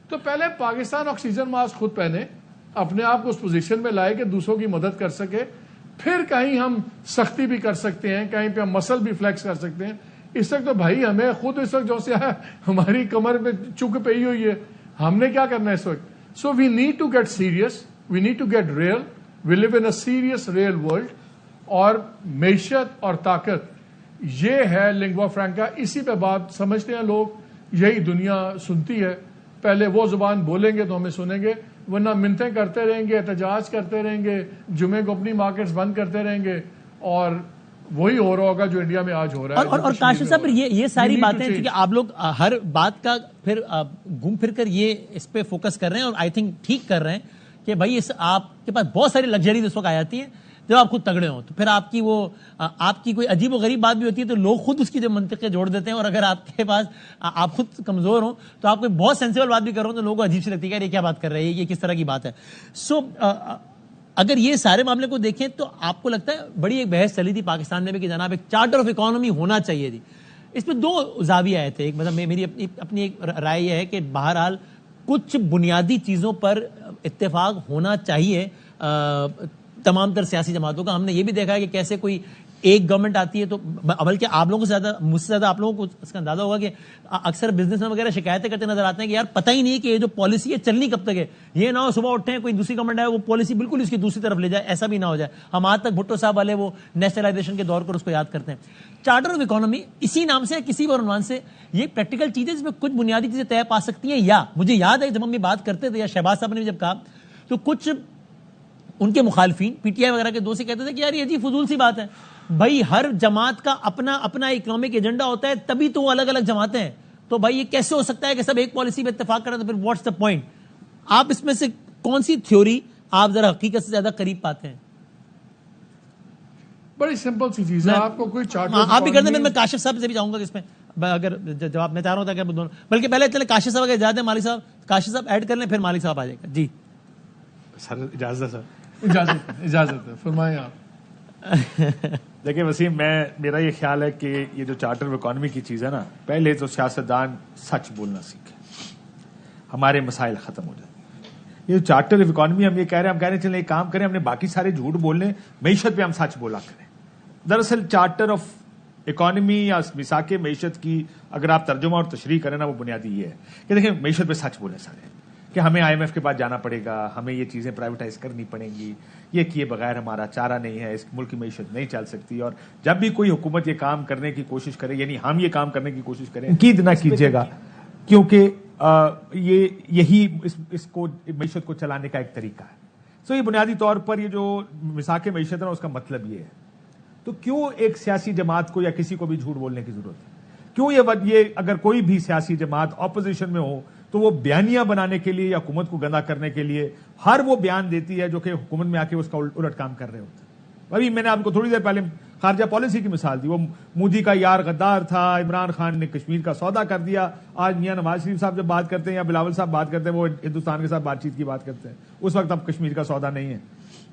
تو پہلے پاکستان آکسیجن ماسک خود پہنے, اپنے آپ کو اس پوزیشن میں لائے کہ دوسروں کی مدد کر سکے. پھر کہیں ہم سختی بھی کر سکتے ہیں, کہیں پہ ہم مسل بھی فلیکس کر سکتے ہیں. اس وقت تو بھائی ہمیں خود اس وقت جو سے ہماری کمر پہ چک پئی ہوئی ہے, ہم نے کیا کرنا ہے اس وقت؟ So we need to get serious, we need to get real. We live in a serious real world. اور معیشت اور طاقت یہ ہے لنگوا فرینکا. اسی پہ بات سمجھتے ہیں لوگ, یہی دنیا سنتی ہے. پہلے وہ زبان بولیں گے تو ہمیں سنیں گے, ورنہ منتیں کرتے رہیں گے, احتجاج کرتے رہیں گے, جمعے کو اپنی مارکیٹس بند کرتے رہیں گے, اور وہی ہو رہا ہوگا جو انڈیا میں آج ہو رہا ہے. اور کاشف صاحب یہ ساری باتیں کہ آپ لوگ ہر بات کا پھر گھوم پھر کر یہ اس پہ فوکس کر رہے ہیں, اور آئی تھنک ٹھیک کر رہے ہیں کہ بھائی آپ کے پاس بہت ساری لگژریز اس وقت آ جاتی ہیں جب آپ خود تگڑے ہوں. تو پھر آپ کی کوئی عجیب و غریب بات بھی ہوتی ہے تو لوگ خود اس کی جو منطقیں جوڑ دیتے ہیں, اور اگر آپ کے پاس آپ خود کمزور ہوں تو آپ کوئی بہت سینسیبل بات بھی کر رہے ہوں تو لوگوں کو عجیب سی لگتی ہے کہ یہ کیا بات کر رہے ہیں, یہ کس طرح کی بات ہے. سو اگر یہ سارے معاملے کو دیکھیں تو آپ کو لگتا ہے بڑی ایک بحث چلی تھی پاکستان میں بھی کہ جناب ایک چارٹر آف اکانومی ہونا چاہیے تھی. اس میں 2 زاویے آئے تھے. ایک مطلب میری اپنی ایک رائے یہ ہے کہ بہرحال کچھ بنیادی چیزوں پر اتفاق ہونا چاہیے تمام تر سیاسی جماعتوں کا. ہم نے یہ بھی دیکھا ہے کہ کیسے کوئی ایک گورنمنٹ آتی ہے تو بلکہ آپ لوگوں سے زیادہ, مجھ سے زیادہ آپ لوگوں کو اس کا اندازہ ہوگا کہ اکثر بزنس مین وغیرہ شکایتیں کرتے نظر آتے ہیں کہ یار پتہ ہی نہیں کہ یہ جو پالیسی ہے چلنی کب تک ہے. یہ نہ ہو صبح اٹھیں کوئی دوسری گورنمنٹ آئے وہ پالیسی بالکل اس کی دوسری طرف لے جائے, ایسا بھی نہ ہو جائے. ہم آج تک بھٹو صاحب والے وہ نیشنلائزیشن کے دور پر اس کو یاد کرتے ہیں. چارٹر آف اکانومی اسی نام سے کسی بھی عنوان سے یہ پریکٹیکل چیزیں جس میں کچھ بنیادی چیزیں طے پا سکتی ہیں. یا مجھے یاد ہے جب ہم یہ بات کرتے تھے, یا شہباز صاحب نے بھی جب کہا تو کچھ ان کے مخالفین پی ٹی آئی وغیرہ کے دوست سے کہتے تھے کہ یار یہ فضول سی بات ہے بھائی, ہر جماعت کا اپنا اکنامک ایجنڈا ہوتا ہے, تبھی تو وہ الگ الگ جماعتیں ہیں. تو بھائی یہ کیسے ہو سکتا ہے کہ سب ایک پالیسی پہ اتفاق کریں, تو پھر واٹس دا پوائنٹ؟ آپ اس میں سے کون سی تھیوری آپ ذرا حقیقت سے زیادہ قریب پاتے ہیں؟ بڑی سمپل سی چیز ہے. آپ کو کوئی چارٹر آپ بھی کرتے ہیں, میں کاشف صاحب سے بھی چاہوں گا کہ اس میں اگر جواب میں چاہ رہا ہوں کہ دونوں, بلکہ پہلے چلے کاشف صاحب اگر اجازت ہے, مالک صاحب کاشف صاحب ایڈ کر لیں, پھر مالک صاحب آ جائے گا. جی سر اجازت ہے. سر اجازت ہے, فرمائیں آپ. دیکھیں وسیم, میرا یہ خیال ہے کہ یہ جو چارٹر آف اکانومی کی چیز ہے نا, پہلے تو سیاستدان سچ بولنا سیکھیں, ہمارے مسائل ختم ہو جائیں. یہ جو چارٹر آف اکانومی ہم یہ کہہ رہے ہیں, ہم کہہ رہے ہیں چلیں ایک کام کریں, ہم نے باقی سارے جھوٹ بولنے, معیشت پہ ہم سچ بولا کریں. دراصل چارٹر آف اکانومی یا میثاق معیشت کی اگر آپ ترجمہ اور تشریح کریں نا, وہ بنیادی یہ ہے کہ دیکھیں معیشت پہ سچ بولیں سارے, کہ ہمیں آئی ایم ایف کے پاس جانا پڑے گا, ہمیں یہ چیزیں پرائیویٹائز کرنی پڑیں گی, یہ کیے بغیر ہمارا چارہ نہیں ہے, اس ملک کی معیشت نہیں چل سکتی. اور جب بھی کوئی حکومت یہ کام کرنے کی کوشش کرے, یعنی ہم یہ کام کرنے کی کوشش کریں, تنقید نہ کیجیے گا, کیونکہ یہی اس کو معیشت کو چلانے کا ایک طریقہ ہے. سو یہ بنیادی طور پر یہ جو میثاق معیشت ہے نا, اس کا مطلب یہ ہے. تو کیوں ایک سیاسی جماعت کو یا کسی کو بھی جھوٹ بولنے کی ضرورت ہے؟ کیوں یہ اگر کوئی بھی سیاسی جماعت اپوزیشن میں ہو تو وہ بیانیہ بنانے کے لیے یا حکومت کو گندا کرنے کے لیے ہر وہ بیان دیتی ہے جو کہ حکومت میں آ کے اس کا الٹ کام کر رہے ہوتے ہیں. ابھی میں نے آپ کو تھوڑی دیر پہلے خارجہ پالیسی کی مثال دی, وہ مودی کا یار غدار تھا, عمران خان نے کشمیر کا سودا کر دیا. آج میاں نواز شریف صاحب جب بات کرتے ہیں یا بلاول صاحب بات کرتے ہیں, وہ ہندوستان کے ساتھ بات چیت کی بات کرتے ہیں, اس وقت اب کشمیر کا سودا نہیں ہے.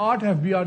8 FBR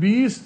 20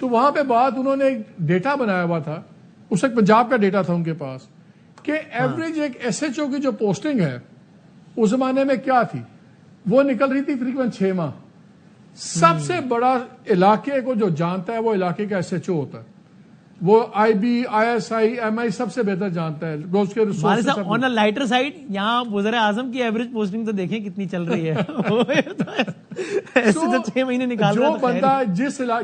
تو وہاں پہ بات انہوں نے ایک ڈیٹا بنایا ہوا تھا, اس وقت پنجاب کا ڈیٹا تھا ان کے پاس, کہ ایوریج ایک ایس ایچ او کی جو پوسٹنگ ہے اس زمانے میں کیا تھی, وہ نکل رہی تھی تقریباً 6 ماہ. سب سے بڑا علاقے کو جو جانتا ہے وہ علاقے کا ایس ایچ او ہوتا ہے, وہ I B, I S I, M I سب سے بہتر جانتا ہے. روز کے resource on a lighter side, یہاں وزیر اعظم کی ایوریج پوسٹنگ تو دیکھیں کتنی چل رہی ہے, ایسے تو 6 مہینے نکال جو بندہ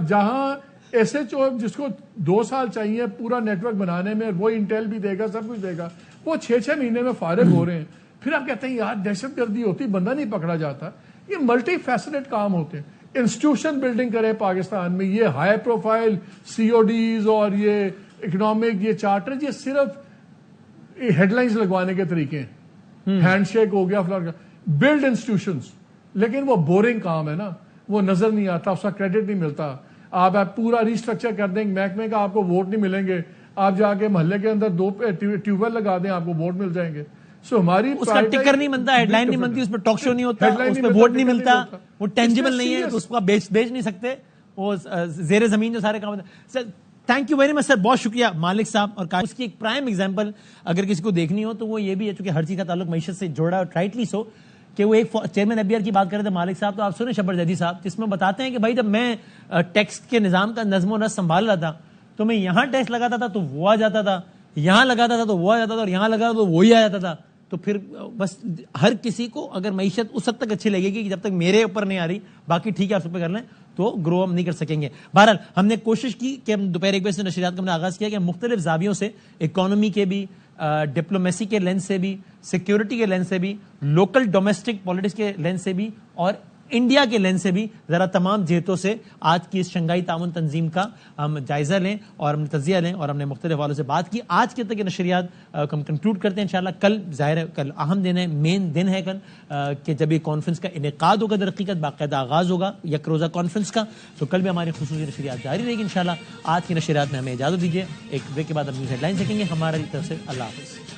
جہاں ایس ایچ او جس کو 2 سال چاہیے پورا نیٹ ورک بنانے میں, وہ انٹیل بھی دے گا, سب کچھ دے گا, وہ 6 مہینے میں فارغ ہو رہے ہیں. پھر آپ کہتے ہیں یار دہشت گردی ہوتی, بندہ نہیں پکڑا جاتا. یہ ملٹی فیسلیٹ کام ہوتے ہیں. انسٹیٹیوشن بلڈنگ کرے پاکستان میں, یہ ہائی پروفائل سی او ڈیز اور یہ اکنامک یہ چارٹر, یہ صرف ہیڈ لائنز لگوانے کے طریقے ہیں. ہینڈ شیک ہو گیا فلاں, بلڈ انسٹیٹیوشنز, لیکن وہ بورنگ کام ہے نا, وہ نظر نہیں آتا, اس کا کریڈٹ نہیں ملتا. آپ پورا ریسٹرکچر کر دیں محکمے کا, آپ کو ووٹ نہیں ملیں گے. آپ جا کے محلے کے اندر 2 ٹیوب ویل لگا دیں, آپ کو ووٹ مل جائیں گے. سو ہماری اس کا ٹکر نہیں بنتا, ہیڈ لائن نہیں بنتی, اس پہ ٹاک شو نہیں ہوتا, اس پہ ووٹ نہیں ملتا, وہ ٹینجیبل نہیں ہے, تو اس کو آپ بیچ نہیں سکتے, وہ زیر زمین جو سارے کام ہوتے ہیں. Sir thank you very much sir, بہت شکریہ مالک صاحب. اور اس کی ایک پرائم ایگزامپل اگر کسی کو دیکھنی ہو تو وہ یہ بھی ہے, چونکہ ہر چیز کا تعلق معیشت سے جوڑا ہے, رائٹلی سو, کہ وہ ایک چیئرمین ایف بی آر کی بات کر رہے تھے مالک صاحب, تو آپ سنیں شبر زیدی صاحب, جس میں بتاتے ہیں کہ بھائی جب میں ٹیکس کے نظام کا نظم و نسق سنبھال رہا تھا تو میں یہاں ٹیکس لگاتا تھا تو وہ آ جاتا تھا, یہاں لگاتا تھا تو وہ آ جاتا تھا, اور یہاں لگاتا تو وہی آ جاتا تھا. تو پھر بس ہر کسی کو اگر معیشت اس حد تک اچھی لگے گی کہ جب تک میرے اوپر نہیں آ رہی, باقی ٹھیک ہے آپ سب پہ کر لیں, تو گرو ہم نہیں کر سکیں گے. بہرحال ہم نے کوشش کی کہ ہم دوپہر 1 بجے سے نشریات کا ہم نے آغاز کیا کہ مختلف زاویوں سے, اکانومی کے بھی, ڈپلومیسی کے لینس سے بھی, سیکیورٹی کے لینس سے بھی, لوکل ڈومیسٹک پالیٹکس کے لینس سے بھی, اور انڈیا کے لینس سے بھی ذرا تمام جہتوں سے آج کی اس شنگھائی تعاون تنظیم کا ہم جائزہ لیں اور ہم نے تجزیہ لیں, اور ہم نے مختلف حوالوں سے بات کی. آج کے تک یہ نشریات ہم کنکلوڈ کرتے ہیں انشاءاللہ. کل ظاہر ہے کل اہم دن ہے, مین دن ہے کل, کہ جب یہ کانفرنس کا انعقاد ہوگا, در حقیقت باقاعدہ آغاز ہوگا یک روزہ کانفرنس کا. تو کل بھی ہماری خصوصی نشریات جاری رہے گی انشاءاللہ. آج کی نشریات میں ہمیں اجازت دیجیے, ایک بریک کے بعد ہم نیوز ہیڈ لائن دیکھیں گے. ہماری طرف سے اللہ حافظ.